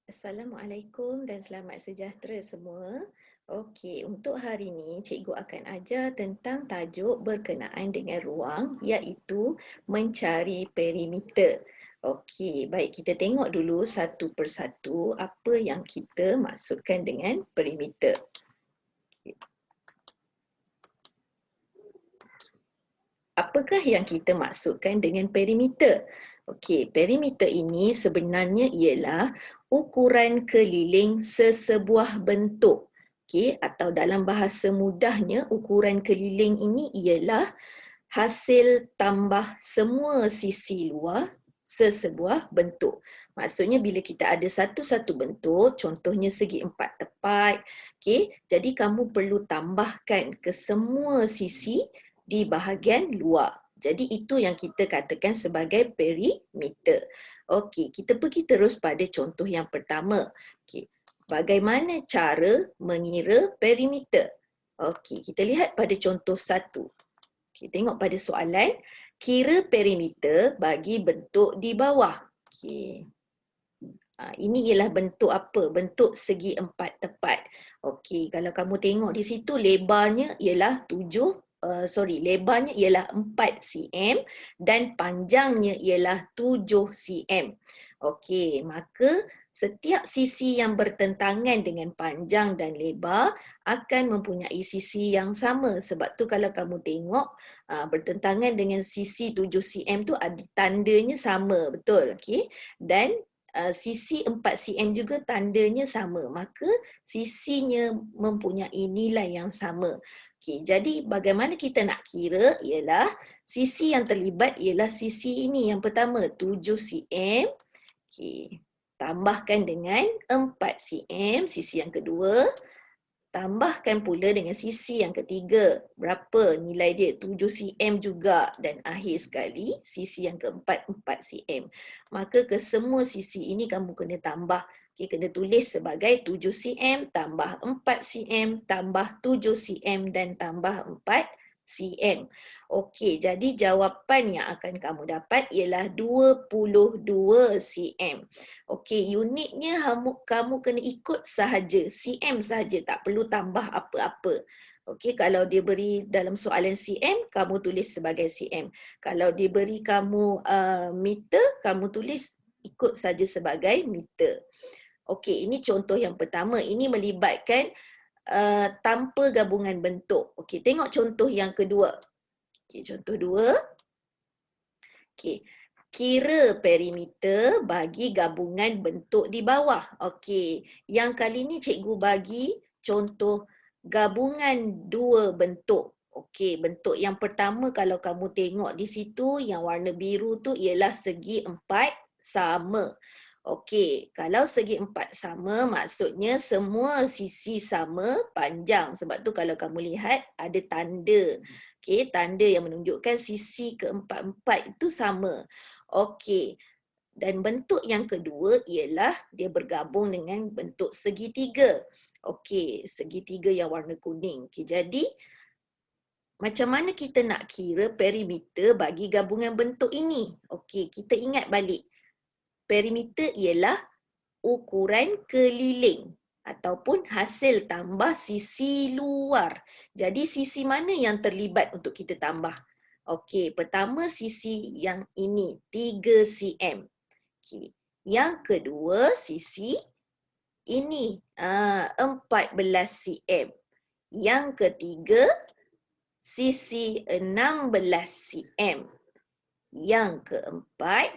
Assalamualaikum dan selamat sejahtera semua. Okey, untuk hari ini cikgu akan ajar tentang tajuk berkenaan dengan ruang iaitu mencari perimeter. Okey, baik kita tengok dulu satu persatu apa yang kita maksudkan dengan perimeter. Apakah yang kita maksudkan dengan perimeter? Okey, perimeter ini sebenarnya ialah ukuran keliling sesebuah bentuk. Okey, atau dalam bahasa mudahnya ukuran keliling ini ialah hasil tambah semua sisi luar sesebuah bentuk. Maksudnya bila kita ada satu-satu bentuk, contohnya segi empat tepat, okey, jadi kamu perlu tambahkan ke semua sisi di bahagian luar. Jadi itu yang kita katakan sebagai perimeter. Okey, kita pergi terus pada contoh yang pertama. Okey, bagaimana cara mengira perimeter? Okey, kita lihat pada contoh satu. Okey, tengok pada soalan. Kira perimeter bagi bentuk di bawah. Okey. Ini ialah bentuk apa? Bentuk segi empat tepat. Okey, kalau kamu tengok di situ lebarnya ialah lebarnya ialah 4 cm dan panjangnya ialah 7 cm. Okey, maka setiap sisi yang bertentangan dengan panjang dan lebar akan mempunyai sisi yang sama. Sebab tu kalau kamu tengok bertentangan dengan sisi 7 cm tu ada tandanya sama, betul? Okey. Dan sisi 4 cm juga tandanya sama, maka sisinya mempunyai nilai yang sama. Okey, jadi bagaimana kita nak kira ialah sisi yang terlibat ialah sisi ini yang pertama 7 cm. Okey, tambahkan dengan 4 cm sisi yang kedua. Tambahkan pula dengan sisi yang ketiga. Berapa nilai dia? 7 cm juga. Dan akhir sekali, sisi yang keempat, 4 cm. Maka ke semua sisi ini kamu kena tambah. Okay, kena tulis sebagai 7 cm, tambah 4 cm, tambah 7 cm dan tambah 4 cm. Okey, jadi jawapan yang akan kamu dapat ialah 22 cm. Okey, unitnya kamu kena ikut sahaja, cm sahaja, tak perlu tambah apa-apa. Okey, kalau dia beri dalam soalan cm, kamu tulis sebagai cm. Kalau dia beri kamu meter, kamu tulis ikut saja sebagai meter. Okey, ini contoh yang pertama. Ini melibatkan tanpa gabungan bentuk. Okey, tengok contoh yang kedua. Okey, contoh dua. Okey. Kira perimeter bagi gabungan bentuk di bawah. Okey, yang kali ni cikgu bagi contoh gabungan dua bentuk. Okey, bentuk yang pertama kalau kamu tengok di situ yang warna biru tu ialah segi empat sama. Okey, kalau segi empat sama maksudnya semua sisi sama panjang. Sebab tu kalau kamu lihat ada tanda. Okey, tanda yang menunjukkan sisi keempat-empat itu sama. Okey. Dan bentuk yang kedua ialah dia bergabung dengan bentuk segitiga. Okey, segitiga yang warna kuning. Okey, jadi macam mana kita nak kira perimeter bagi gabungan bentuk ini? Okey, kita ingat balik. Perimeter ialah ukuran keliling ataupun hasil tambah sisi luar. Jadi sisi mana yang terlibat untuk kita tambah? Okey, pertama sisi yang ini 3 cm. Okey. Yang kedua sisi ini 14 cm. Yang ketiga sisi 16 cm. Yang keempat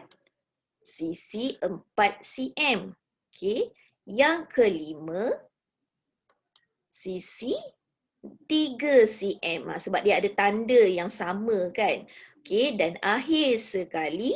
sisi 4 cm. Okey. Yang kelima sisi 3 cm. Sebab dia ada tanda yang sama kan. Okey, dan akhir sekali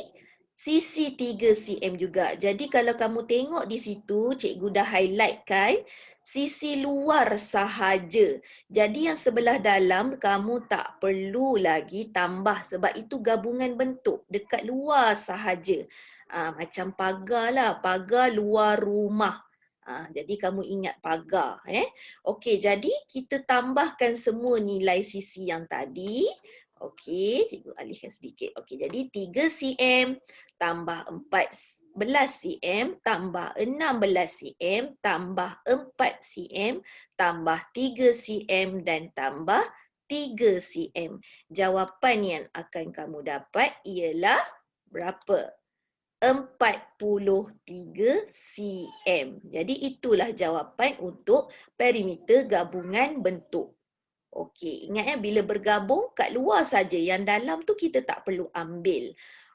sisi 3 cm juga. Jadi kalau kamu tengok di situ, cikgu dah highlight kan sisi luar sahaja. Jadi yang sebelah dalam kamu tak perlu lagi tambah sebab itu gabungan bentuk dekat luar sahaja. Macam pagar lah, pagar luar rumah. Jadi kamu ingat pagar. Okey, jadi kita tambahkan semua nilai sisi yang tadi. Okey, cikgu alihkan sedikit. Okey, jadi 3 cm tambah 14 cm, tambah 16 cm, tambah 4 cm, tambah 3 cm dan tambah 3 cm. Jawapan yang akan kamu dapat ialah berapa? 43 cm. Jadi itulah jawapan untuk perimeter gabungan bentuk. Okey, ingat ya, bila bergabung kat luar saja, yang dalam tu kita tak perlu ambil.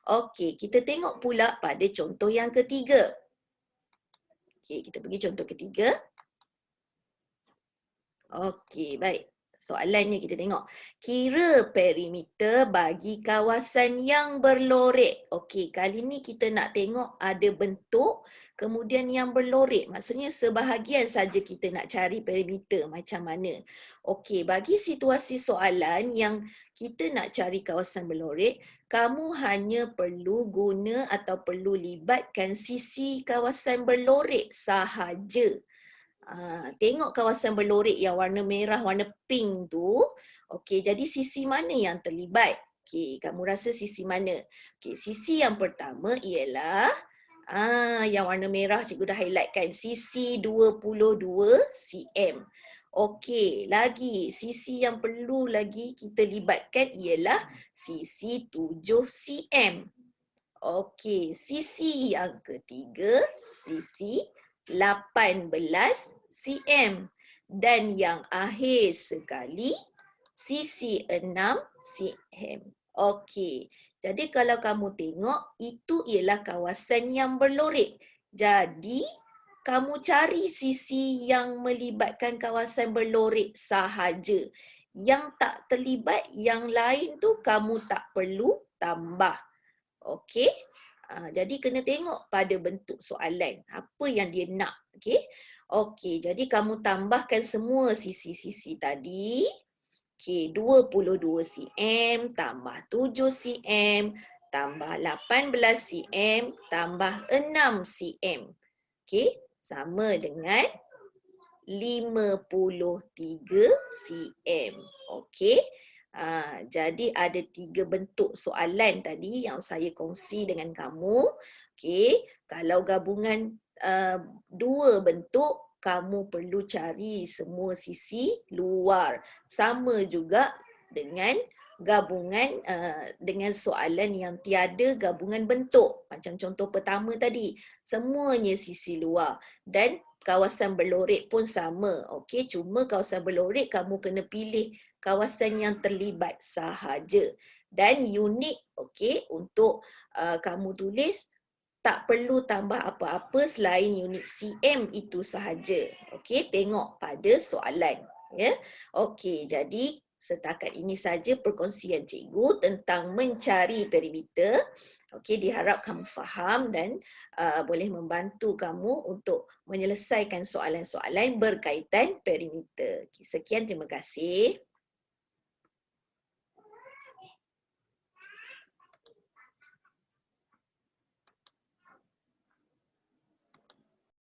Okey, kita tengok pula pada contoh yang ketiga. Okey, kita pergi contoh ketiga. Okey, baik. Soalannya kita tengok. Kira perimeter bagi kawasan yang berlorek. Okey, kali ni kita nak tengok ada bentuk, kemudian yang berlorek. Maksudnya sebahagian saja kita nak cari perimeter macam mana. Okey, bagi situasi soalan yang kita nak cari kawasan berlorek, kamu hanya perlu guna atau perlu libatkan sisi kawasan berlorek sahaja. Tengok kawasan berlorek yang warna merah, warna pink tu. Okey, jadi sisi mana yang terlibat? Okey, kamu rasa sisi mana? Okey, sisi yang pertama ialah yang warna merah cikgu dah highlight kan. Sisi 22 cm. Okey, lagi sisi yang perlu lagi kita libatkan ialah sisi 7 cm. Okey, sisi yang ketiga, sisi 18 cm. Dan yang akhir sekali, sisi 6 cm. Okey, jadi kalau kamu tengok, itu ialah kawasan yang berlorek. Jadi, kamu cari sisi yang melibatkan kawasan berlorek sahaja. Yang tak terlibat, yang lain tu kamu tak perlu tambah. Okey. Jadi kena tengok pada bentuk soalan. Apa yang dia nak. Okey. Okey, jadi kamu tambahkan semua sisi-sisi tadi. Okey, 22 cm tambah 7 cm tambah 18 cm tambah 6 cm. Okey, sama dengan 53 cm. Okey. Jadi ada 3 bentuk soalan tadi yang saya kongsi dengan kamu. Okey, kalau gabungan 2 bentuk, kamu perlu cari semua sisi luar. Sama juga dengan gabungan dengan soalan yang tiada gabungan bentuk. Macam contoh pertama tadi, semuanya sisi luar. Dan kawasan berlorek pun sama. Okey, cuma kawasan berlorek kamu kena pilih kawasan yang terlibat sahaja. Dan unit, okey, untuk kamu tulis tak perlu tambah apa-apa selain unit cm itu sahaja. Okey, tengok pada soalan. Ya. Okey, jadi setakat ini saja perkongsian cikgu tentang mencari perimeter. Okey, diharap kamu faham dan boleh membantu kamu untuk menyelesaikan soalan-soalan berkaitan perimeter. Sekian, terima kasih.